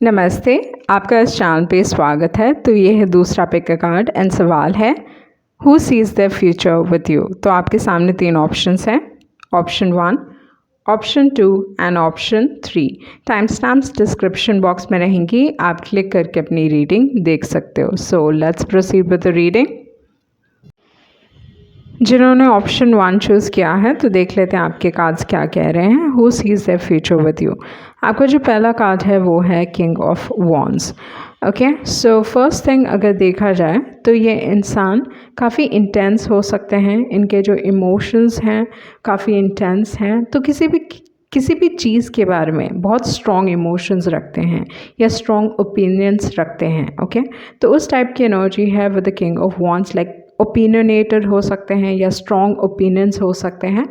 नमस्ते, आपका इस चैनल पे स्वागत है। तो ये है दूसरा पिक का कार्ड एंड सवाल है who seize the future with you. तो आपके सामने 3 ऑप्शंस हैं, option 1, option 2 and option 3। Time stamps description box में रहेंगी, आप क्लिक करके अपनी रीडिंग देख सकते हो। So let's proceed with the reading. जिन्होंने ऑप्शन 1 चूज़ किया है तो देख लेते हैं आपके कार्ड्स क्या कह रहे हैं। Who seize the future with you. आपका जो पहला कार्ड है वो है king of wands. Okay, so first thing अगर देखा जाए तो ये इंसान काफ़ी इंटेंस हो सकते हैं, इनके जो इमोशंस हैं काफ़ी इंटेंस हैं। तो किसी भी चीज़ के बारे में बहुत स्ट्रॉन्ग इमोशंस रखते हैं या स्ट्रॉन्ग ओपिनियंस रखते हैं। ओके, तो उस टाइप की एनर्जी है with the king of wands. Like opinionated हो सकते हैं या स्ट्रॉन्ग ओपिनियंस हो सकते हैं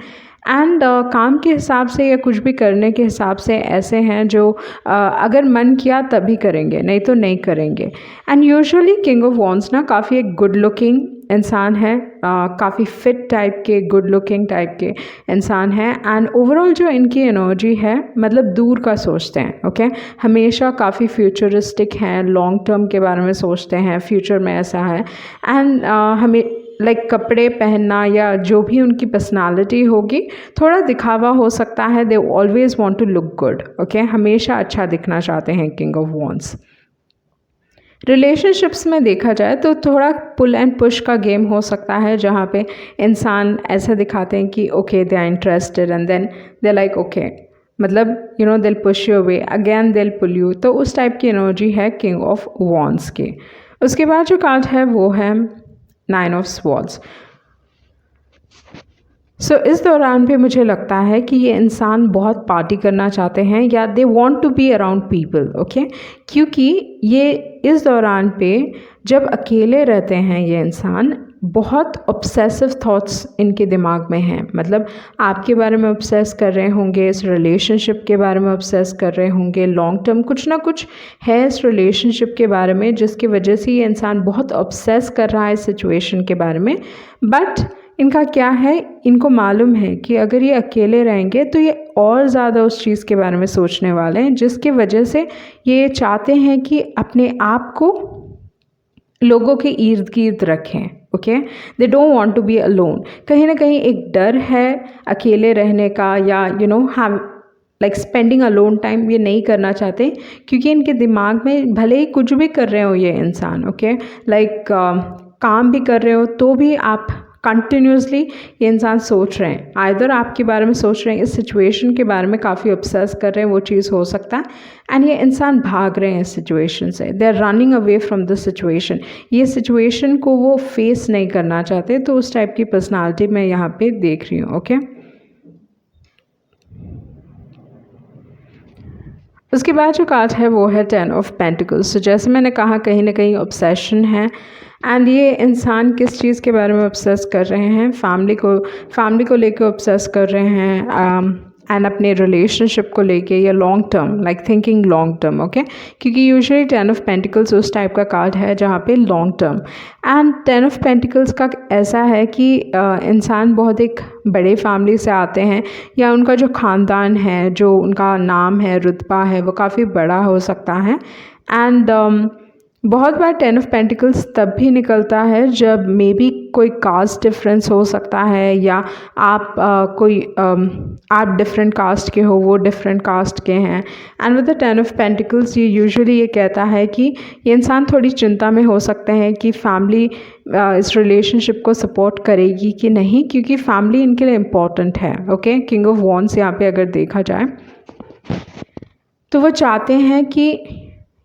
एंड काम के हिसाब से या कुछ भी करने के हिसाब से ऐसे हैं जो अगर मन किया तभी करेंगे, नहीं तो नहीं करेंगे। And usually king of wands ना काफ़ी एक गुड लुकिंग इंसान है, काफ़ी फिट टाइप के, गुड लुकिंग टाइप के इंसान है। एंड ओवरऑल जो इनकी एनर्जी है मतलब दूर का सोचते हैं। ओके, हमेशा काफ़ी फ्यूचरिस्टिक हैं, लॉन्ग टर्म के बारे में सोचते हैं, फ्यूचर में ऐसा है। एंड हमें लाइक कपड़े पहनना या जो भी उनकी पर्सनालिटी होगी थोड़ा दिखावा हो सकता है। They always want to look good. Okay, हमेशा अच्छा दिखना चाहते हैं किंग ऑफ वॉन्ड्स। रिलेशनशिप्स में देखा जाए तो थोड़ा पुल एंड पुश का गेम हो सकता है, जहाँ पे इंसान ऐसा दिखाते हैं कि okay they are interested and then they like okay, मतलब यू नो दिल पुश यू अवे अगेन दिल पुल यू। तो उस टाइप की एनर्जी है किंग ऑफ वॉन्ड्स की। उसके बाद जो कार्ड है वो है 9 ऑफ स्वॉर्ड्स। सो इस दौरान पे मुझे लगता है कि ये इंसान बहुत पार्टी करना चाहते हैं या they want to be around people. Okay, क्योंकि ये इस दौरान पे जब अकेले रहते हैं ये इंसान बहुत ऑब्सेसिव थॉट्स इनके दिमाग में हैं। मतलब आपके बारे में ऑब्सेस कर रहे होंगे, इस रिलेशनशिप के बारे में ऑब्सेस कर रहे होंगे, लॉन्ग टर्म कुछ ना कुछ है इस रिलेशनशिप के बारे में जिसकी वजह से ये इंसान बहुत ऑब्सेस कर रहा है इस सिचुएशन के बारे में। बट इनका क्या है, इनको मालूम है कि अगर ये अकेले रहेंगे तो ये और ज़्यादा उस चीज़ के बारे में सोचने वाले हैं, जिसकी वजह से ये चाहते हैं कि अपने आप को लोगों के इर्द गिर्द रखें। Okay, they don't want to be alone. कहीं ना कहीं एक डर है अकेले रहने का या you know have like spending alone time ये नहीं करना चाहते, क्योंकि इनके दिमाग में भले ही कुछ भी कर रहे हो ये इंसान, ओके लाइक काम भी कर रहे हो तो भी आप कंटिन्यूसली ये इंसान सोच रहे हैं, आइदर आपके बारे में सोच रहे हैं, इस सिचुएशन के बारे में काफ़ी ऑब्सेस कर रहे हैं, वो चीज़ हो सकता है। एंड ये इंसान भाग रहे हैं इस सिचुएशन से, they are running away from this situation. ये सिचुएशन को वो फेस नहीं करना चाहते, तो उस टाइप की पर्सनालिटी मैं यहाँ पे देख रही हूँ। ओके, उसके बाद जो कार्ड है वो है 10 ऑफ पेंटिकल्स। तो जैसे मैंने कहा कहीं ना कहीं ऑब्सेशन है एंड ये इंसान किस चीज़ के बारे में ऑब्सेस कर रहे हैं, फैमिली को लेकर ऑब्सेस कर रहे हैं एंड अपने रिलेशनशिप को लेके या long term like thinking long term. Okay, क्योंकि यूजुअली 10 ऑफ पेंटिकल्स उस टाइप का कार्ड है जहाँ पे long term. And 10 of pentacles का ऐसा है कि इंसान बहुत एक बड़े फैमिली से आते हैं या उनका जो ख़ानदान है, जो उनका नाम है, रुतबा है, वो काफ़ी बड़ा हो सकता है। एंड बहुत बार 10 ऑफ पेंटिकल्स तब भी निकलता है जब मे बी कोई कास्ट डिफरेंस हो सकता है या आप आप डिफरेंट कास्ट के हो, वो डिफरेंट कास्ट के हैं। And with the 10 of pentacles ये यूजुअली ये कहता है कि ये इंसान थोड़ी चिंता में हो सकते हैं कि फैमिली इस रिलेशनशिप को सपोर्ट करेगी कि नहीं, क्योंकि फैमिली इनके लिए इम्पॉर्टेंट है। ओके, किंग ऑफ वॉन्ड्स यहाँ पे अगर देखा जाए तो वो चाहते हैं कि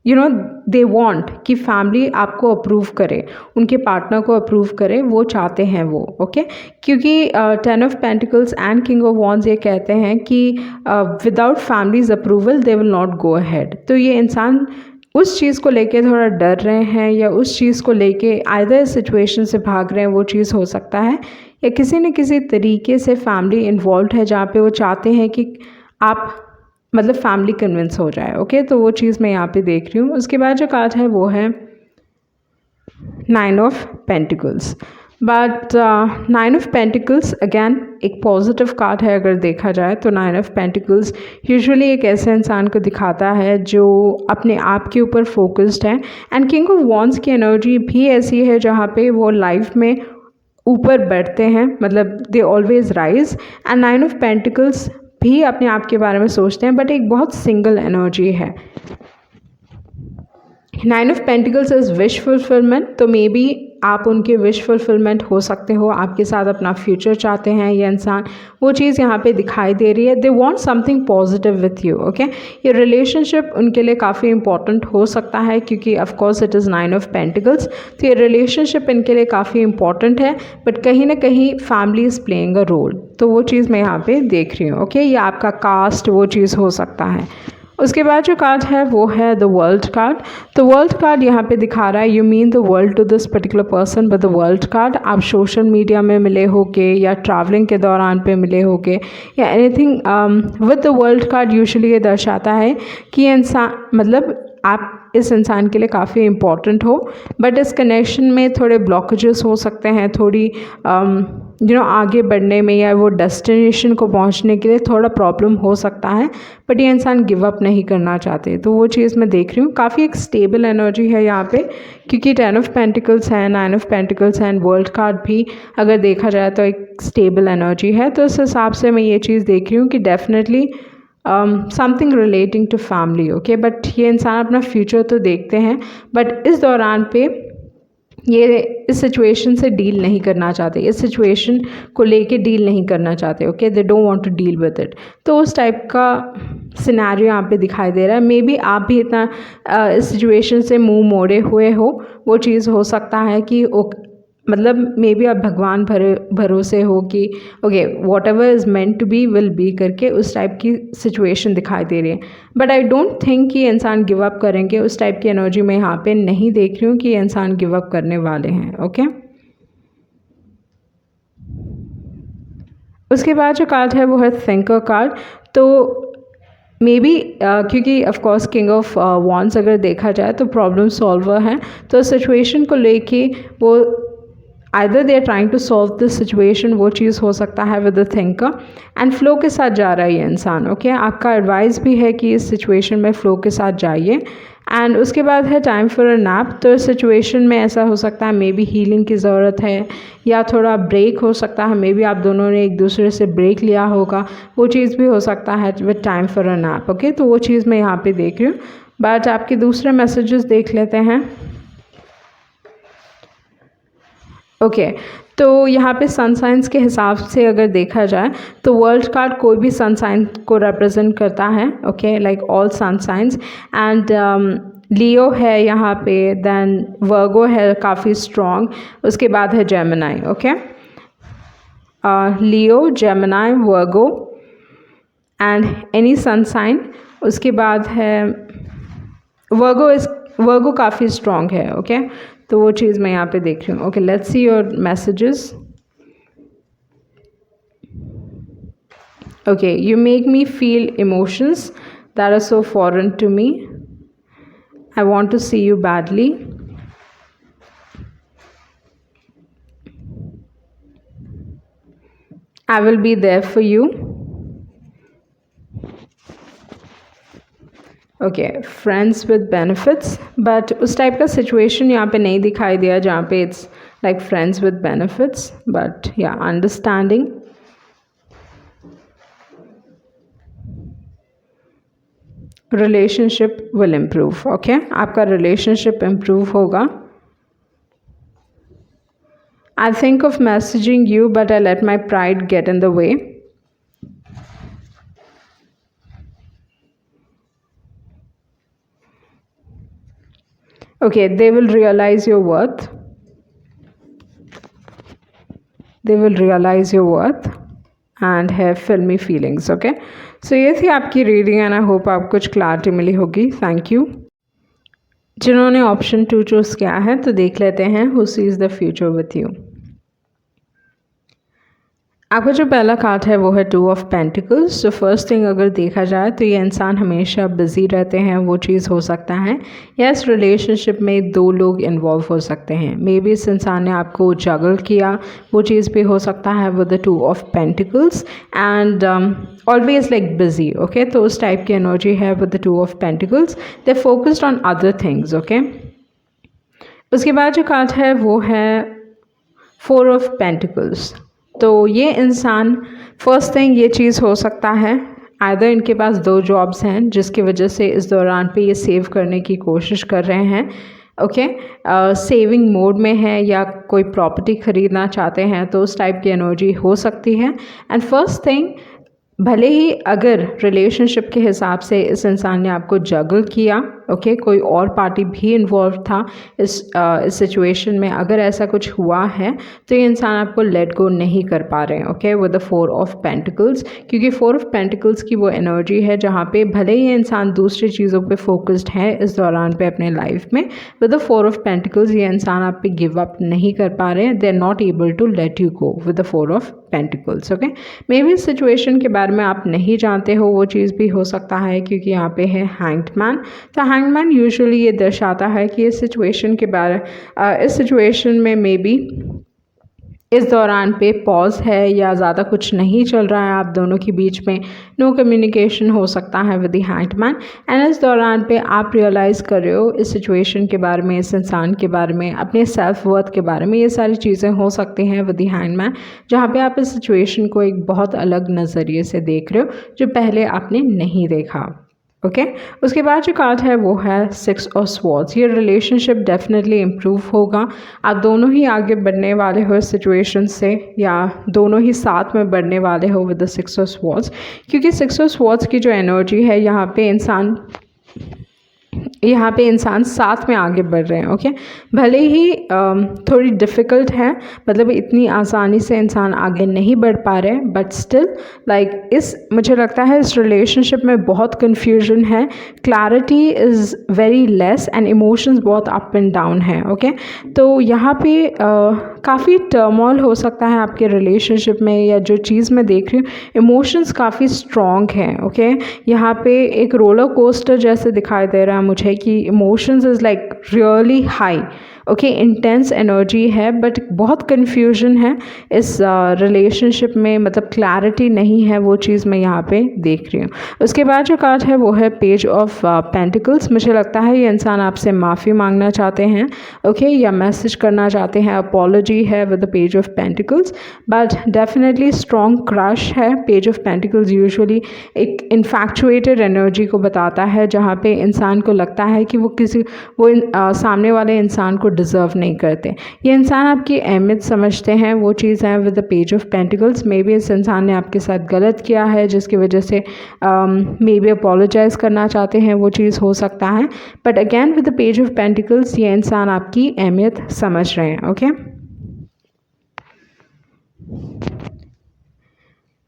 यू नो दे वॉन्ट कि फैमिली आपको अप्रूव करे, उनके पार्टनर को अप्रूव करे, वो चाहते हैं वो। ओके, क्योंकि 10 of pentacles and king of wands ये कहते हैं कि without families approval they will not go ahead. तो ये इंसान उस चीज़ को लेके थोड़ा डर रहे हैं या उस चीज़ को लेके आइदर सिचुएशन से भाग रहे हैं, वो चीज़ हो सकता है, या किसी न किसी तरीके से फैमिली इन्वॉल्व है जहाँ पे वो चाहते हैं कि आप मतलब फैमिली कन्विंस हो जाए। ओके, तो वो चीज़ मैं यहाँ पे देख रही हूँ। उसके बाद जो कार्ड है वो है 9 of pentacles. But 9 of pentacles again एक पॉजिटिव कार्ड है अगर देखा जाए तो। 9 ऑफ पेंटिकल्स यूजुअली एक ऐसे इंसान को दिखाता है जो अपने आप के ऊपर फोकस्ड है। एंड किंग ऑफ वॉन्ड्स की एनर्जी भी ऐसी है जहाँ पे वो लाइफ में ऊपर बढ़ते हैं, मतलब they always rise. And 9 of pentacles भी अपने आप के बारे में सोचते हैं, बट एक बहुत सिंगल एनर्जी है। 9 of pentacles is wish fulfilment, तो मे बी आप उनके विश फुलफिलमेंट हो सकते हो, आपके साथ अपना फ्यूचर चाहते हैं ये इंसान, वो चीज़ यहाँ पे दिखाई दे रही है। They want something positive with you, okay. ये रिलेशनशिप उनके लिए काफ़ी इंपॉर्टेंट हो सकता है क्योंकि of course it is 9 of pentacles, तो ये रिलेशनशिप इनके लिए काफ़ी इंपॉर्टेंट है, बट कहीं ना कहीं family is playing a role, तो वो चीज़ मैं यहाँ पे देख रही हूँ, ओके। ये आपका कास्ट वो चीज़ हो सकता है। उसके बाद जो कार्ड है वो है द वर्ल्ड कार्ड। तो वर्ल्ड कार्ड यहाँ पे दिखा रहा है you mean the world to this particular person with the world card. आप सोशल मीडिया में मिले होगे या ट्रैवलिंग के दौरान पे मिले होगे या anything with the world card usually ये दर्शाता है कि इंसान, मतलब आप इस इंसान के लिए काफ़ी इम्पॉर्टेंट हो, बट इस कनेक्शन में थोड़े ब्लॉकेजेस हो सकते हैं, थोड़ी आगे बढ़ने में या वो डेस्टिनेशन को पहुंचने के लिए थोड़ा प्रॉब्लम हो सकता है, बट ये इंसान गिव अप नहीं करना चाहते, तो वो चीज़ मैं देख रही हूँ। काफ़ी एक स्टेबल एनर्जी है यहाँ पे क्योंकि 10 ऑफ पेंटिकल्स है, 9 ऑफ पेंटिकल्स है, वर्ल्ड कार्ड भी अगर देखा जाए तो एक स्टेबल एनर्जी है। तो इस हिसाब से मैं ये चीज़ देख रही हूँ कि definitely something relating to family, okay. But ये इंसान अपना फ्यूचर तो देखते हैं, बट इस दौरान पे ये इस सिचुएशन से डील नहीं करना चाहते, इस सिचुएशन को लेके डील नहीं करना चाहते, okay. They don't want to deal with it, तो उस टाइप का सिनेरियो यहाँ पे दिखाई दे रहा है। मे बी आप भी इतना इस सिचुएशन से मुंह मोड़े हुए हो, वो चीज़ हो सकता है कि मतलब मे बी आप भगवान भरोसे हो कि okay whatever is meant to be will be करके, उस टाइप की सिचुएशन दिखाई दे रही है। बट आई डोंट थिंक कि इंसान गिव अप करेंगे, उस टाइप की एनर्जी मैं यहाँ पे नहीं देख रही हूँ कि इंसान गिव अप करने वाले हैं, ओके। उसके बाद जो कार्ड है वो है थिंकर कार्ड। तो मे बी क्योंकि of course king of wands अगर देखा जाए तो प्रॉब्लम सॉल्वर हैं, तो सिचुएशन को लेके वो either they are trying to solve this situation, वो चीज़ हो सकता है with the thinker. And flow के साथ जा रहा है ये इंसान, ओके। आपका एडवाइस भी है कि इस सिचुएशन में फ्लो के साथ जाइए। एंड उसके बाद है टाइम फॉर अ नैप। तो इस सिचुएशन में ऐसा हो सकता है मे बी हीलिंग की ज़रूरत है या थोड़ा ब्रेक हो सकता है, मे बी आप दोनों ने एक दूसरे से ब्रेक लिया होगा, वो चीज़ भी हो सकता है with time for a nap, okay. तो वो चीज़ मैं यहाँ पे देख रही हूँ। बट आपके दूसरे मैसेजेस देख लेते हैं, ओके। तो यहाँ पे सन साइंस के हिसाब से अगर देखा जाए तो वर्ल्ड कार्ड कोई भी सन साइन को रिप्रेजेंट करता है, okay, like all sun science. And Leo है यहाँ पे, देन वर्गो है काफ़ी स्ट्रॉन्ग, उसके बाद है Gemini, okay. Leo, Gemini, Virgo and any sun sign. उसके बाद है वर्गो काफ़ी स्ट्रॉन्ग है, ओके। तो वो चीज़ मैं यहाँ पे देख रही हूँ, okay. Let's see your messages, okay. You make me feel emotions that are so foreign to me, I want to see you badly, I will be there for you, okay. Friends with benefits, but उस type का situation यहाँ पे नहीं दिखाई दिया जहाँ पे it's like friends with benefits, but या understanding, relationship will improve, okay. आपका रिलेशनशिप इम्प्रूव होगा। I think of messaging you but I let my pride get in the way, okay, they will realize your worth, they will realize your worth and have filmy feelings, okay। so ये थी आपकी reading and I hope आपको कुछ clarity मिली होगी। Thank you. जिन्होंने option 2 choose किया है तो देख लेते हैं who seize the future with you. आपका जो पहला कार्ड है वो है 2 ऑफ पेंटिकल्स। तो फर्स्ट थिंग अगर देखा जाए तो ये इंसान हमेशा बिजी रहते हैं, वो चीज़ हो सकता है या इस रिलेशनशिप में 2 लोग इन्वॉल्व हो सकते हैं। मे बी इस इंसान ने आपको जगल किया, वो चीज़ भी हो सकता है with the 2 of pentacles and always like busy. Okay, तो उस टाइप की एनर्जी है with the 2 of pentacles. They focused on other things. Okay, उसके बाद जो कार्ड है वो है 4 ऑफ पेंटिकल्स। तो ये इंसान फर्स्ट थिंग ये चीज़ हो सकता है आइदर इनके पास 2 जॉब्स हैं जिसकी वजह से इस दौरान पे ये सेव करने की कोशिश कर रहे हैं। ओके, सेविंग मोड में है या कोई प्रॉपर्टी ख़रीदना चाहते हैं, तो उस टाइप की एनर्जी हो सकती है। एंड फर्स्ट थिंग, भले ही अगर रिलेशनशिप के हिसाब से इस इंसान ने आपको जगल किया, ओके, कोई और पार्टी भी इन्वॉल्व था इस सिचुएशन में, अगर ऐसा कुछ हुआ है तो ये इंसान आपको लेट गो नहीं कर पा रहे हैं। Okay, with the 4 of pentacles, क्योंकि 4 ऑफ पेंटिकल्स की वो एनर्जी है जहाँ पे भले ही ये इंसान दूसरी चीज़ों पे फोकस्ड है इस दौरान पे अपने लाइफ में, विद द 4 ऑफ पेंटिकल्स ये इंसान आप पे गिव अप नहीं कर पा रहे हैं। They are not able to let you go with the 4 of pentacles. Okay, maybe इस सिचुएशन के बारे में आप नहीं जानते हो, वो चीज़ भी हो सकता है क्योंकि यहाँ पे है हैंग्ड मैन। तो हैंग्ड मैन यूजुअली ये दर्शाता है कि इस सिचुएशन के बारे इस सिचुएशन में मे बी इस दौरान पे पॉज है या ज़्यादा कुछ नहीं चल रहा है आप दोनों के बीच में, नो कम्युनिकेशन हो सकता है with the hanged man. And इस दौरान पे आप रियलाइज़ कर रहे हो इस सिचुएशन के बारे में, इस इंसान के बारे में, अपने सेल्फ वर्थ के बारे में, ये सारी चीज़ें हो सकती हैं विद द हैंग्ड मैन, जहाँ पे आप इस सिचुएशन को एक बहुत अलग नज़रिए से देख रहे हो जो पहले आपने नहीं देखा। ओके, उसके बाद जो कार्ड है वो है 6 ऑफ स्वॉर्ड्स। ये रिलेशनशिप डेफिनेटली इम्प्रूव होगा, आप दोनों ही आगे बढ़ने वाले हो इस सिचुएशन से या दोनों ही साथ में बढ़ने वाले हो विद द 6 ऑफ स्वॉर्ड्स, क्योंकि 6 ऑफ स्वॉर्ड्स की जो एनर्जी है यहाँ पे इंसान साथ में आगे बढ़ रहे हैं। ओके, भले ही थोड़ी डिफ़िकल्ट है, मतलब इतनी आसानी से इंसान आगे नहीं बढ़ पा रहे हैं, बट स्टिल लाइक मुझे लगता है इस रिलेशनशिप में बहुत कन्फ्यूजन है, clarity is very less and emotions बहुत अप एंड डाउन है। ओके, तो यहाँ पे काफ़ी टर्मोइल हो सकता है आपके रिलेशनशिप में, या जो चीज़ मैं देख रही हूँ इमोशंस काफ़ी स्ट्रॉन्ग हैं। ओके, यहाँ पे एक रोलर कोस्टर जैसे दिखाई दे रहा है मुझे कि emotions is like really high. Okay, intense energy है बट बहुत कन्फ्यूजन है इस रिलेशनशिप में, मतलब क्लैरिटी नहीं है, वो चीज़ मैं यहाँ पे देख रही हूँ। उसके बाद जो कार्ड है वो है पेज ऑफ पेंटिकल्स। मुझे लगता है ये इंसान आपसे माफ़ी मांगना चाहते हैं, ओके, या मैसेज करना चाहते हैं, अपॉलॉजी है with the page of pentacles, but definitely strong crush है। पेज ऑफ पेंटिकल्स यूजुअली एक इन्फैक्चुएटेड एनर्जी को बताता है, जहाँ पे इंसान को लगता है कि सामने वाले इंसान को डिज़र्व नहीं करते। ये इंसान आपकी अहमियत समझते हैं, वो चीज़ है with the page of pentacles. May be इस इंसान ने आपके साथ गलत किया है जिसकी वजह से मे बी अपोलोजाइज़ करना चाहते हैं, वो चीज़ हो सकता है, but again with the page of pentacles ये इंसान आपकी अहमियत समझ रहे हैं। ओके,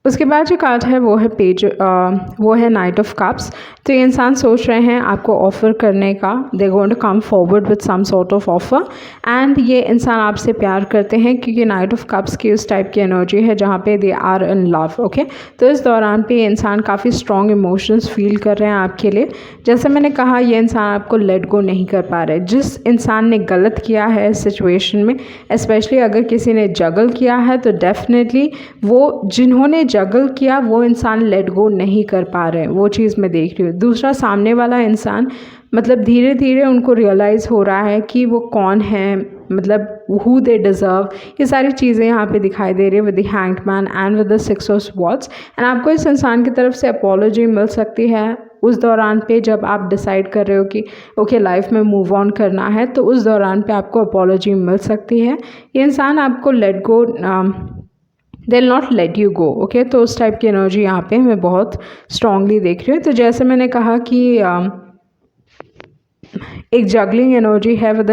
उसके बाद जो कार्ड है वो है नाइट ऑफ कप्स। तो ये इंसान सोच रहे हैं आपको ऑफ़र करने का, they going to come forward with some sort of offer, and ये इंसान आपसे प्यार करते हैं क्योंकि नाइट ऑफ कप्स की उस टाइप की एनर्जी है जहाँ पे they are in love. Okay, तो इस दौरान पे ये इंसान काफ़ी स्ट्रॉन्ग इमोशंस फील कर रहे हैं आपके लिए। जैसे मैंने कहा, ये इंसान आपको लेट गो नहीं कर पा रहे। जिस इंसान ने गलत किया है इस सिचुएशन में, स्पेशली अगर किसी ने जगल किया है, तो डेफिनेटली जिन्होंने जगल किया वो इंसान लेट गो नहीं कर पा रहे हैं, वो चीज़ मैं देख रही हूँ। दूसरा, सामने वाला इंसान मतलब धीरे धीरे उनको रियलाइज़ हो रहा है कि वो कौन है, मतलब हु दे डिज़र्व, ये सारी चीज़ें यहाँ पे दिखाई दे रही है with the hanged man and with the 6 of swords. And आपको इस इंसान की तरफ से अपॉलॉजी मिल सकती है उस दौरान पे जब आप डिसाइड कर रहे हो कि ओके लाइफ में मूव ऑन करना है, तो उस दौरान पे आपको अपॉलॉजी मिल सकती है। ये इंसान आपको let go they will not let you go. Okay, तो उस टाइप की एनर्जी यहाँ पे मैं बहुत स्ट्रांगली देख रही हूँ। तो जैसे मैंने कहा कि एक जगलिंग एनर्जी है विद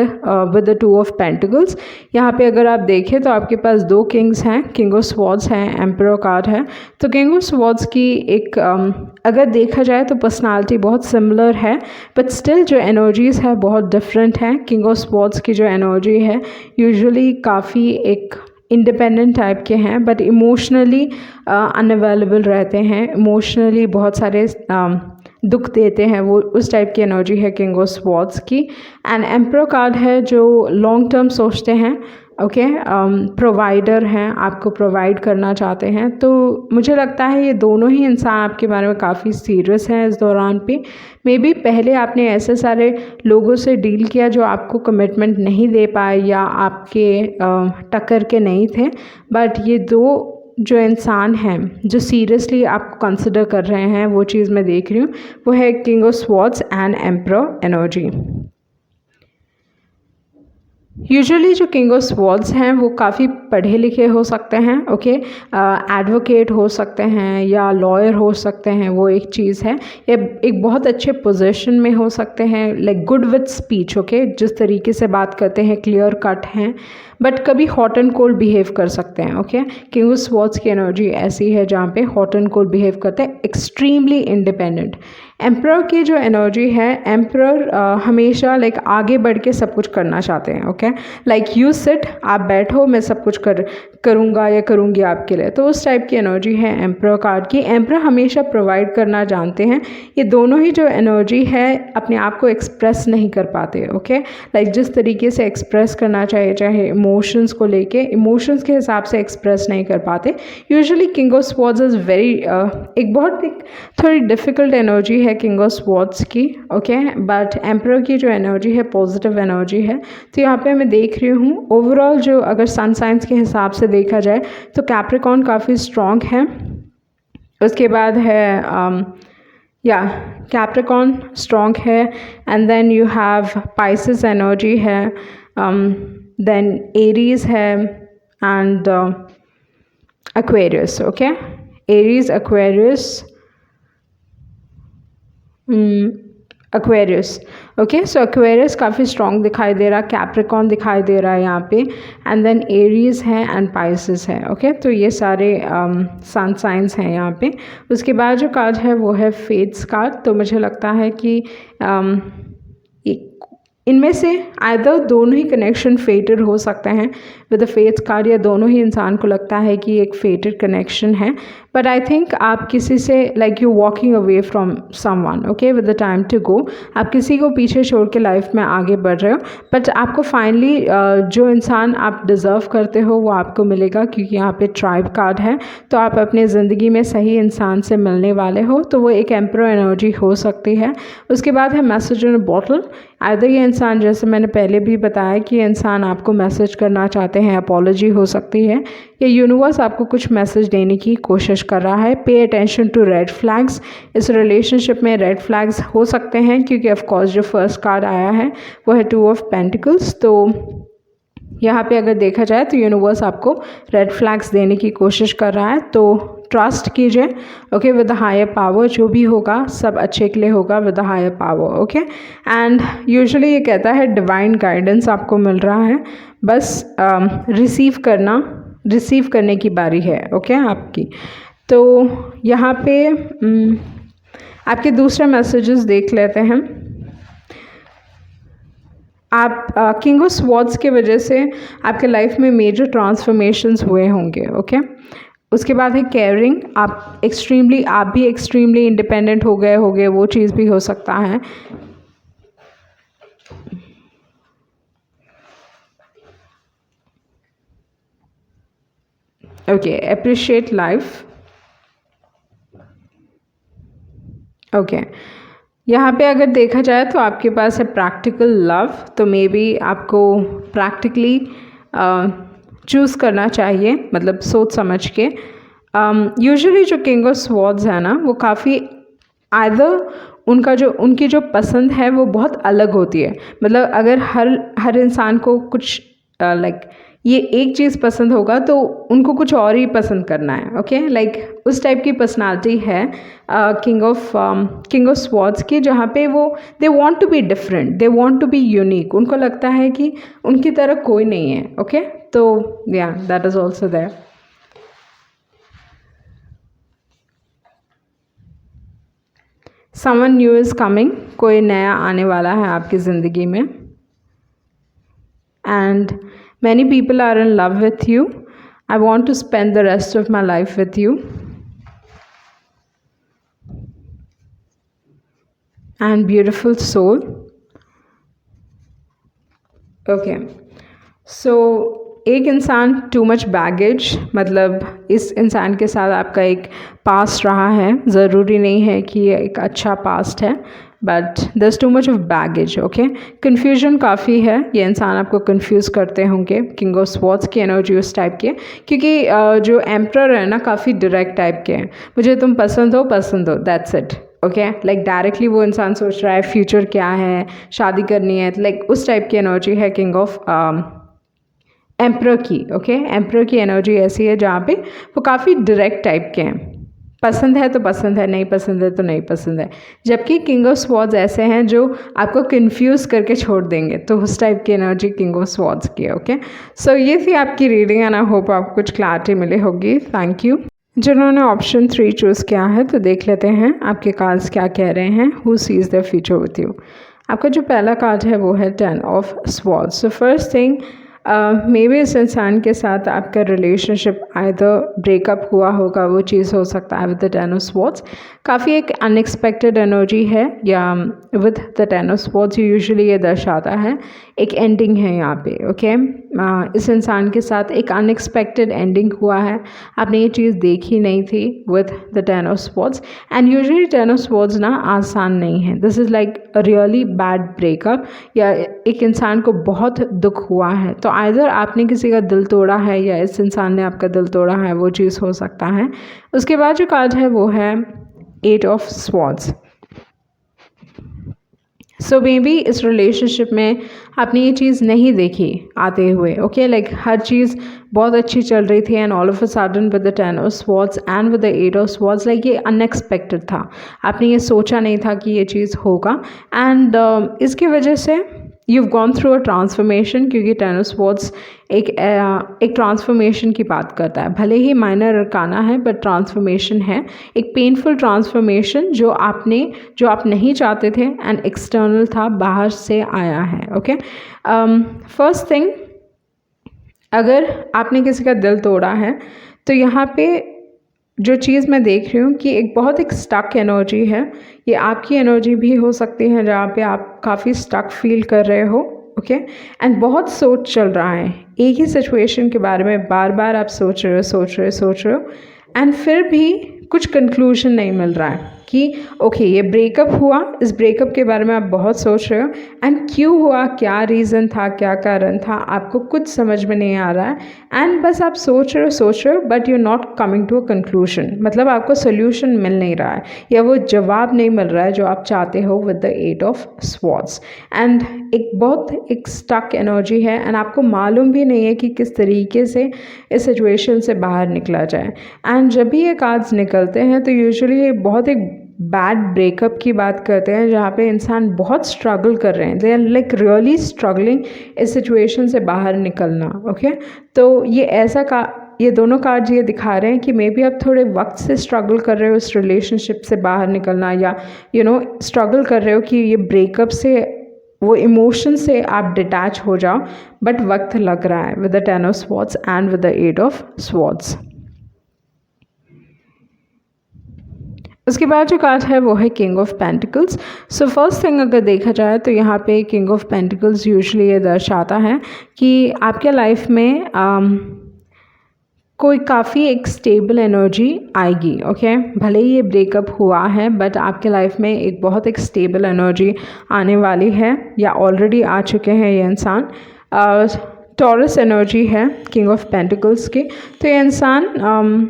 द 2 ऑफ पेंटिकल्स। यहाँ पे अगर आप देखें तो आपके पास 2 किंग्स हैं, किंग ऑफ स्वॉर्ड्स हैं, एम्परर कार्ड है। तो किंग ऑफ स्वॉर्ड्स की एक अगर देखा जाए तो पर्सनालिटी बहुत सिमिलर है, बट स्टिल जो एनर्जीज़ है बहुत डिफरेंट हैं। किंग ऑफ स्वॉर्ड्स की जो एनर्जी है यूजुअली काफ़ी एक इंडिपेंडेंट टाइप के हैं बट इमोशनली अनअवेलेबल रहते हैं, इमोशनली बहुत सारे दुख देते हैं, वो उस टाइप की एनर्जी है किंग ऑफ स्वॉर्ड्स की। एंड एम्परर कार्ड है जो लॉन्ग टर्म सोचते हैं, ओके, प्रोवाइडर हैं, आपको प्रोवाइड करना चाहते हैं। तो मुझे लगता है ये दोनों ही इंसान आपके बारे में काफ़ी सीरियस हैं इस दौरान पे। मे बी पहले आपने ऐसे सारे लोगों से डील किया जो आपको कमिटमेंट नहीं दे पाए या आपके टक्कर के नहीं थे, बट ये दो जो इंसान हैं जो सीरियसली आपको कंसिडर कर रहे हैं, वो चीज़ मैं देख रही हूँ, वो है king of swords and emperor energy. Usually जो किंग ऑफ स्वॉर्ड्स हैं वो काफ़ी पढ़े लिखे हो सकते हैं, ओके, एडवोकेट हो सकते हैं या लॉयर हो सकते हैं, वो एक चीज़ है। या एक बहुत अच्छे पोजीशन में हो सकते हैं, like good with speech, okay, जिस तरीके से बात करते हैं क्लियर कट हैं, बट कभी हॉट एंड कोल्ड बिहेव कर सकते हैं, ओके। किंग ऑफ स्वॉर्ड्स की एनर्जी ऐसी है जहाँ पे हॉट एंड कोल्ड बिहेव करते हैं, एक्सट्रीमली इंडिपेंडेंट। एम्परर की जो एनर्जी है, एम्परर हमेशा लाइक आगे बढ़ के सब कुछ करना चाहते हैं, ओके, लाइक यू सिट, आप बैठो, मैं सब कुछ करूँगा या करूँगी आपके लिए। तो उस टाइप की एनर्जी है एम्परर कार्ड की। एम्परर हमेशा प्रोवाइड करना जानते हैं। ये दोनों ही जो एनर्जी है अपने आप को एक्सप्रेस नहीं कर पाते, ओके, लाइक जिस तरीके से एक्सप्रेस करना चाहिए, चाहे इमोशंस को लेके, इमोशंस के हिसाब से एक्सप्रेस नहीं कर पाते। Usually king of swords is very एक थोड़ी डिफ़िकल्ट एनर्जी है किंग ऑफ स्वॉर्ड्स की, ओके, बट एम्परर की जो एनर्जी है पॉजिटिव एनर्जी है। तो यहाँ पे मैं देख रही हूँ ओवरऑल जो अगर सन साइंस के हिसाब से देखा जाए तो कैप्रिकॉर्न काफ़ी स्ट्रॉन्ग है। उसके बाद है या कैप्रिकॉर्न स्ट्रॉन्ग है, and then you have Pisces energy है, देन एरीज है, and Aquarius, okay, Aries, Aquarius, Aquarius, okay. So Aquarius काफ़ी स्ट्रॉन्ग दिखाई दे रहा, कैप्रिकॉर्न दिखाई दे रहा है यहाँ पे, एंड देन एरीज है एंड पाइसेस है, ओके। तो ये सारे सन साइंस हैं यहाँ पे। उसके बाद जो कार्ड है वो है फेट्स कार्ड। तो मुझे लगता है कि इनमें से आइदर दोनों ही कनेक्शन फेटेड हो सकते हैं विद द फेट्स कार्ड, या दोनों ही इंसान को लगता है कि एक फेटेड कनेक्शन है। बट आई थिंक आप किसी से like you walking away from someone, okay, with the time to go, आप किसी को पीछे छोड़ के लाइफ में आगे बढ़ रहे हो, बट आपको फाइनली जो इंसान आप डिज़र्व करते हो वो आपको मिलेगा, क्योंकि यहाँ पे ट्राइब कार्ड है। तो आप अपने ज़िंदगी में सही इंसान से मिलने वाले हो, तो वो एक एम्परर एनर्जी हो सकती है। उसके बाद है मैसेज इन अ बॉटल। आइदर ये इंसान, जैसे मैंने पहले भी बताया कि ये इंसान आपको मैसेज करना चाहते हैं, अपॉलॉजी हो सकती है, या यूनिवर्स आपको कुछ मैसेज देने की कोशिश कर रहा है। Pay attention to red flags. इस रिलेशनशिप में रेड फ्लैग्स हो सकते हैं, क्योंकि ऑफ कोर्स जो फर्स्ट कार्ड आया है वो है 2 ऑफ पेंटिकल्स। तो यहाँ पे अगर देखा जाए तो यूनिवर्स आपको रेड फ्लैग्स देने की कोशिश कर रहा है। तो ट्रस्ट कीजिए, okay, with the higher power, जो भी होगा सब अच्छे के लिए होगा with the higher power, okay. And usually ये कहता है डिवाइन गाइडेंस आपको मिल रहा है, बस रिसीव करने की बारी है, ओके, आपकी। तो यहाँ पे आपके दूसरे मैसेजेस देख लेते हैं। आप किंग ऑफ स्वॉर्ड्स के वजह से आपके लाइफ में मेजर ट्रांसफॉर्मेशंस हुए होंगे, ओके। उसके बाद है केयरिंग। आप भी एक्सट्रीमली इंडिपेंडेंट हो गए होंगे, वो चीज़ भी हो सकता है। Okay, appreciate life, okay. यहाँ पे अगर देखा जाए तो आपके पास है प्रैक्टिकल लव। तो मे बी आपको प्रैक्टिकली चूज़ करना चाहिए, मतलब सोच समझ के। यूजुअली जो किंग ऑफ स्वॉर्ड्स है ना, वो काफ़ी आइदर उनकी जो पसंद है वो बहुत अलग होती है। मतलब अगर हर इंसान को कुछ लाइक ये एक चीज़ पसंद होगा तो उनको कुछ और ही पसंद करना है, ओके, लाइक उस टाइप की पर्सनालिटी है किंग ऑफ स्वॉर्ड्स की, जहाँ पे वो they want to be different, they want to be unique. उनको लगता है कि उनकी तरह कोई नहीं है, ओके। तो या that is also there. Someone new is coming, कोई नया आने वाला है आपकी ज़िंदगी में, and many people are in love with you. I want to spend the rest of my life with you. And beautiful soul. Okay. So एक इंसान टू मच बैगेज, मतलब इस इंसान के साथ आपका एक पास्ट रहा है, ज़रूरी नहीं है कि ये एक अच्छा पास्ट है, बट दस too much of baggage. Okay, confusion काफ़ी है, ये इंसान आपको कन्फ्यूज़ करते होंगे. किंग ऑफ स्वॉर्ड्स की एनर्जी उस टाइप की है, क्योंकि जो एम्परर है ना काफ़ी डायरेक्ट टाइप के हैं. मुझे तुम पसंद हो, that's it. Okay, like directly वो इंसान सोच रहा है फ्यूचर क्या है, शादी करनी है, लाइक उस टाइप की एनर्जी है किंग ऑफ एम्परर की. ओके, एम्परर की एनर्जी ऐसी है जहाँ पे वो काफ़ी डायरेक्ट टाइप के हैं. पसंद है तो पसंद है, नहीं पसंद है तो नहीं पसंद है. जबकि किंग ऑफ स्वॉर्ड्स ऐसे हैं जो आपको कंफ्यूज करके छोड़ देंगे, तो उस टाइप की एनर्जी किंग ऑफ स्वॉर्ड्स की है. ओके, सो ये थी आपकी रीडिंग एंड आई होप आपको कुछ क्लैरिटी मिली होगी. Thank you. जिन्होंने ऑप्शन 3 चूज़ किया है तो देख लेते हैं आपके कार्ड्स क्या कह रहे हैं. Who seize the future with you. आपका जो पहला कार्ड है वो है 10 of swords. So first thing, may be इस इंसान के साथ आपका रिलेशनशिप आइदर ब्रेकअप हुआ होगा, वो चीज़ हो सकता है विद द 10 ऑफ स्वॉर्ड्स. काफ़ी एक अनएक्सपेक्टेड एनर्जी है, या with the 10 of swords usually ये दर्शाता है एक एंडिंग है यहाँ पे. ओके, इस इंसान के साथ एक अनएक्सपेक्टेड एंडिंग हुआ है, आपने ये चीज़ देखी नहीं थी with the 10 of swords. And usually 10 of swords ना आसान नहीं है. This is like a really bad breakup, या एक इंसान को बहुत दुख हुआ है. तो आइदर आपने किसी का दिल तोड़ा है या इस इंसान ने आपका दिल तोड़ा है, वो चीज़ हो सकता है. उसके बाद जो कार्ड है वो है 8 of swords. So may be इस रिलेशनशिप में आपने ये चीज़ नहीं देखी आते हुए. ओके, लाइक हर चीज़ बहुत अच्छी चल रही थी and all of a sudden with the 10 of swords and with the 8 of swords, like ये अनएक्सपेक्टेड था. आपने ये सोचा नहीं था कि ये चीज़ होगा, एंड इसकी वजह से you've gone through a transformation, क्योंकि 10 ऑफ स्वॉर्ड्स एक ट्रांसफॉर्मेशन की बात करता है. भले ही माइनर अरकाना है बट ट्रांसफॉर्मेशन है, एक पेनफुल ट्रांसफॉर्मेशन जो आप नहीं चाहते थे एंड एक्सटर्नल था, बाहर से आया है. ओके, फर्स्ट थिंग, अगर आपने किसी का दिल तोड़ा है तो यहाँ पे जो चीज़ मैं देख रही हूँ कि एक बहुत एक स्टक एनर्जी है. ये आपकी एनर्जी भी हो सकती है जहाँ पे आप काफ़ी स्टक फील कर रहे हो. ओके, एंड बहुत सोच चल रहा है, एक ही सिचुएशन के बारे में बार बार आप सोच रहे हो एंड फिर भी कुछ कंक्लूजन नहीं मिल रहा है कि ओके ये ब्रेकअप हुआ, इस ब्रेकअप के बारे में आप बहुत सोच रहे हो एंड क्यों हुआ, क्या रीज़न था, क्या कारण था, आपको कुछ समझ में नहीं आ रहा है. एंड बस आप सोच रहे हो but you not coming to a conclusion, मतलब आपको सोल्यूशन मिल नहीं रहा है या वो जवाब नहीं मिल रहा है जो आप चाहते हो with the 8 of swords. And एक स्टक एनर्जी है एंड आपको मालूम भी नहीं है कि किस तरीके से इस सिचुएशन से बाहर निकला जाए. एंड जब भी ये कार्ड्स निकलते हैं तो यूजुअली बहुत एक बैड ब्रेकअप की बात करते हैं जहाँ पे इंसान बहुत स्ट्रगल कर रहे हैं, they are like really struggling इस सिचुएशन से बाहर निकलना. ओके, तो ये दोनों कार्ड्स ये दिखा रहे हैं कि मे बी आप थोड़े वक्त से स्ट्रगल कर रहे हो इस रिलेशनशिप से बाहर निकलना, या स्ट्रगल कर रहे हो कि ये ब्रेकअप से, वो इमोशन से आप डिटैच हो जाओ, बट वक्त लग रहा है with the 10 of swords and with the 8 of swords. उसके बाद जो कार्ड है वो है king of pentacles. So first thing अगर देखा जाए तो यहाँ पे किंग ऑफ पेंटिकल्स यूजुअली ये दर्शाता है कि आपके लाइफ में कोई काफ़ी एक स्टेबल एनर्जी आएगी. ओके, भले ही ये ब्रेकअप हुआ है बट आपके लाइफ में एक बहुत एक स्टेबल एनर्जी आने वाली है या ऑलरेडी आ चुके हैं ये इंसान. टॉरस एनर्जी है किंग ऑफ पेंटिकल्स की. तो ये इंसान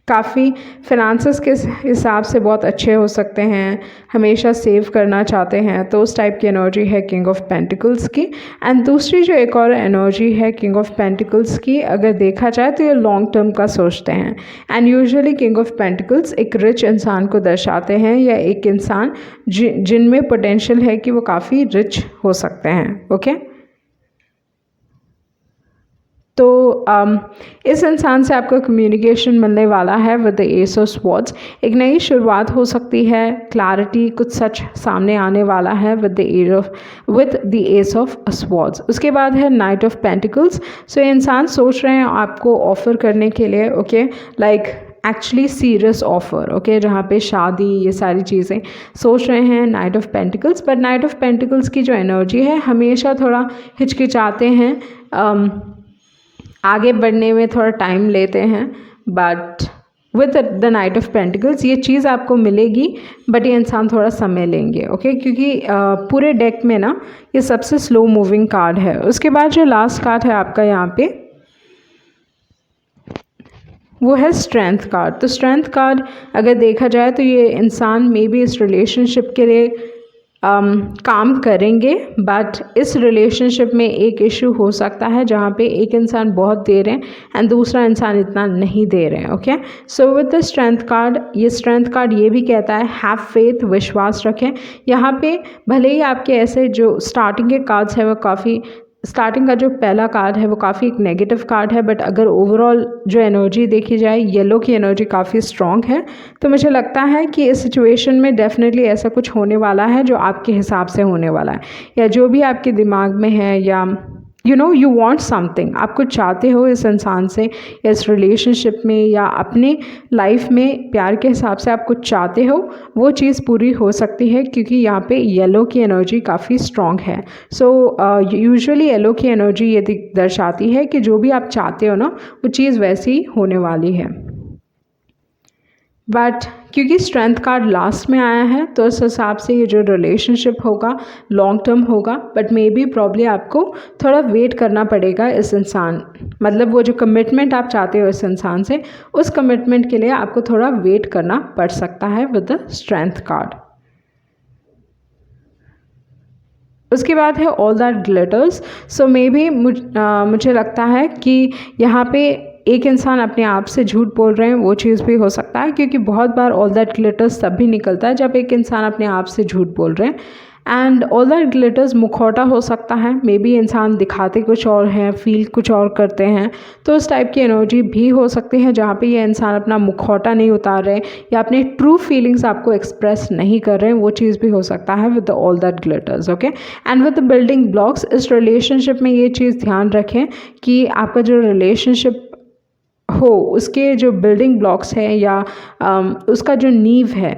काफ़ी फिनांसेस के हिसाब से बहुत अच्छे हो सकते हैं, हमेशा सेव करना चाहते हैं, तो उस टाइप की एनर्जी है किंग ऑफ पेंटिकल्स की. एंड दूसरी जो एक और एनर्जी है किंग ऑफ पेंटिकल्स की, अगर देखा जाए तो ये लॉन्ग टर्म का सोचते हैं. And usually king of pentacles एक रिच इंसान को दर्शाते हैं, या एक इंसान जिनमें पोटेंशियल है कि वो काफ़ी रिच हो सकते हैं. ओके, तो इस इंसान से आपका कम्युनिकेशन मिलने वाला है with the S of swords. एक नई शुरुआत हो सकती है, क्लैरिटी, कुछ सच सामने आने वाला है with the S of swords. उसके बाद है नाइट ऑफ पेंटिकल्स। सो ये इंसान सोच रहे हैं आपको ऑफर करने के लिए, okay, like actually serious offer, okay, जहाँ पे शादी, ये सारी चीज़ें सोच रहे हैं। Night of pentacles, but night of pentacles की जो एनर्जी है हमेशा थोड़ा हिचकिचाते हैं, आगे बढ़ने में थोड़ा टाइम लेते हैं, but with the night of pentacles ये चीज़ आपको मिलेगी, बट ये इंसान थोड़ा समय लेंगे, ओके, क्योंकि पूरे डेक में ना ये सबसे स्लो मूविंग कार्ड है। उसके बाद जो लास्ट कार्ड है आपका यहाँ पे, वो है स्ट्रेंथ कार्ड। तो स्ट्रेंथ कार्ड अगर देखा जाए तो ये इंसान मे बी इस रिलेशनशिप के लिए काम करेंगे, बट इस रिलेशनशिप में एक इशू हो सकता है जहाँ पे एक इंसान बहुत दे रहे हैं एंड दूसरा इंसान इतना नहीं दे रहे हैं, okay. So with the strength card, ये स्ट्रेंथ कार्ड ये भी कहता है हैव फेथ, विश्वास रखें। यहाँ पे भले ही आपके ऐसे जो स्टार्टिंग के कार्ड्स हैं वो काफ़ी, स्टार्टिंग का जो पहला कार्ड है वो काफ़ी एक नेगेटिव कार्ड है, बट अगर ओवरऑल जो एनर्जी देखी जाए, येलो की एनर्जी काफ़ी स्ट्रॉन्ग है। तो मुझे लगता है कि इस सिचुएशन में डेफिनेटली ऐसा कुछ होने वाला है जो आपके हिसाब से होने वाला है, या जो भी आपके दिमाग में है, या यू वांट समथिंग, आप कुछ चाहते हो इस इंसान से या इस रिलेशनशिप में या अपने लाइफ में प्यार के हिसाब से आप कुछ चाहते हो, वो चीज़ पूरी हो सकती है, क्योंकि यहाँ पे येलो की एनर्जी काफ़ी स्ट्रॉन्ग है। सो यूजुअली येलो की एनर्जी ये दर्शाती है कि जो भी आप चाहते हो ना वो चीज़ वैसी ही होने वाली है। बट क्योंकि स्ट्रेंथ कार्ड लास्ट में आया है तो इस हिसाब से ये जो रिलेशनशिप होगा लॉन्ग टर्म होगा, बट मे बी प्रॉब्ली आपको थोड़ा वेट करना पड़ेगा इस इंसान, मतलब वो जो कमिटमेंट आप चाहते हो इस इंसान से, उस कमिटमेंट के लिए आपको थोड़ा वेट करना पड़ सकता है विद द स्ट्रेंथ कार्ड। उसके बाद है all that glitters. So may be मुझे लगता है कि यहाँ पे एक इंसान अपने आप से झूठ बोल रहे हैं, वो चीज़ भी हो सकता है, क्योंकि बहुत बार ऑल दैट ग्लिटर्स तब भी निकलता है जब एक इंसान अपने आप से झूठ बोल रहे हैं। एंड ऑल दैट ग्लिटर्स मुखौटा हो सकता है, मे बी इंसान दिखाते कुछ और हैं, फील कुछ और करते हैं, तो उस टाइप की एनर्जी भी हो सकती है जहाँ पे ये इंसान अपना मुखौटा नहीं उतार रहे या अपने ट्रू फीलिंग्स आपको एक्सप्रेस नहीं कर रहे हैं, वो चीज़ भी हो सकता है with all that glitters, okay. And with the building blocks, इस रिलेशनशिप में ये चीज़ ध्यान रखें कि आपका जो रिलेशनशिप हो उसके जो बिल्डिंग ब्लॉक्स हैं या उसका जो नींव है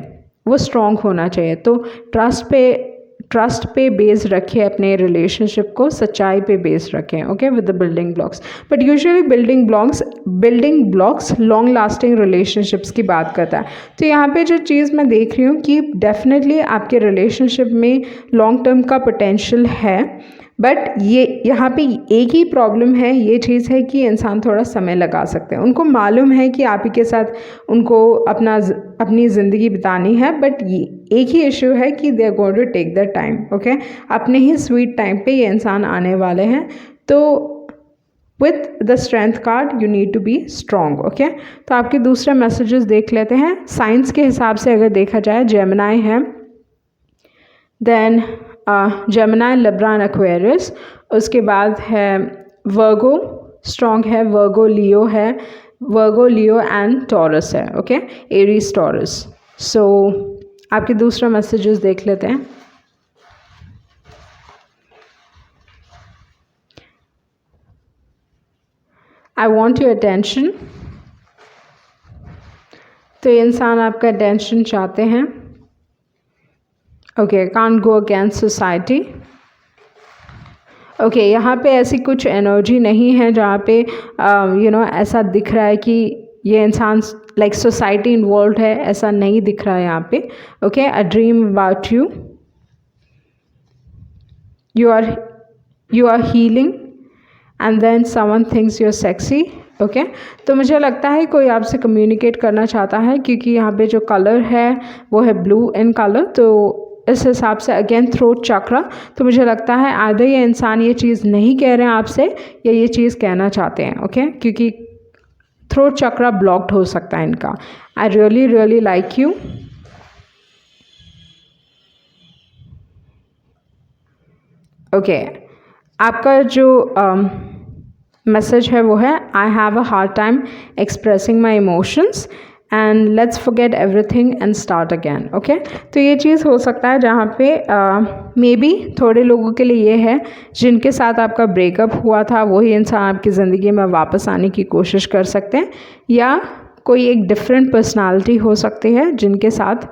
वो स्ट्रॉन्ग होना चाहिए। तो ट्रस्ट पे बेस रखें अपने रिलेशनशिप को, सच्चाई पे बेस रखें, okay, with the building blocks. But usually building blocks long lasting relationships की बात करता है। तो यहाँ पे जो चीज़ मैं देख रही हूँ कि डेफिनेटली आपके रिलेशनशिप में लॉन्ग टर्म का पोटेंशियल है, बट ये यहाँ पे एक ही प्रॉब्लम है, ये चीज़ है कि इंसान थोड़ा समय लगा सकते हैं। उनको मालूम है कि आप ही के साथ उनको अपनी ज़िंदगी बितानी है, बट ये एक ही इशू है कि they are going to take the time, okay. अपने ही स्वीट टाइम पे ये इंसान आने वाले हैं। तो with the strength card you need to be strong, okay. तो आपके दूसरे मैसेजेस देख लेते हैं। साइंस के हिसाब से अगर देखा जाए, जेमिनाई है, then Gemini, Libra and Aquarius. उसके बाद है वर्गो, स्ट्रॉन्ग है, वर्गो लियो है, वर्गो लियो एंड टॉरस है, ओके, एरीज टॉरस। सो आपके दूसरा मैसेजेस देख लेते हैं। I want your attention. तो ये इंसान आपका अटेंशन चाहते हैं, okay. Can't go against society, okay. यहाँ पे ऐसी कुछ एनर्जी नहीं है जहाँ पे ऐसा दिख रहा है कि ये इंसान लाइक सोसाइटी इन्वॉल्व है, ऐसा नहीं दिख रहा है यहाँ पे, okay. A dream about you, you are healing and then someone thinks you are sexy, okay. तो मुझे लगता है कोई आपसे कम्युनिकेट करना चाहता है, क्योंकि यहाँ पे जो कलर है वो है ब्लू इन कलर, तो इस हिसाब से अगेन थ्रोट चक्रा। तो मुझे लगता है आधे ये इंसान ये चीज़ नहीं कह रहे हैं आपसे या ये चीज़ कहना चाहते हैं, ओके, क्योंकि थ्रोट चक्रा ब्लॉक्ड हो सकता है इनका। I really really like you, okay. आपका जो मैसेज है वो है I have a hard time expressing my emotions and let's forget everything and start again. Okay, तो ये चीज़ हो सकता है जहाँ पे मे बी थोड़े लोगों के लिए ये है जिनके साथ आपका ब्रेकअप हुआ था वही इंसान आपकी ज़िंदगी में वापस आने की कोशिश कर सकते हैं, या कोई एक डिफरेंट पर्सनालिटी हो सकती है जिनके साथ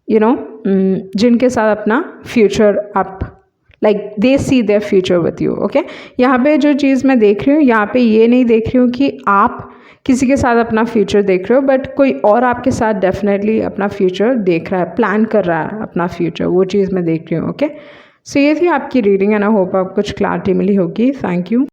जिनके साथ अपना फ्यूचर आप like they see their future with you. Okay, यहाँ पे जो चीज़ मैं देख रही हूँ, यहाँ पे ये नहीं देख रही हूँ कि आप किसी के साथ अपना फ्यूचर देख रहे हो, बट कोई और आपके साथ डेफिनेटली अपना फ्यूचर देख रहा है, प्लान कर रहा है अपना फ्यूचर, वो चीज़ मैं देख रही हूँ। ओके, सो ये थी आपकी रीडिंग एंड आई होप आपको कुछ क्लैरिटी मिली होगी। Thank you.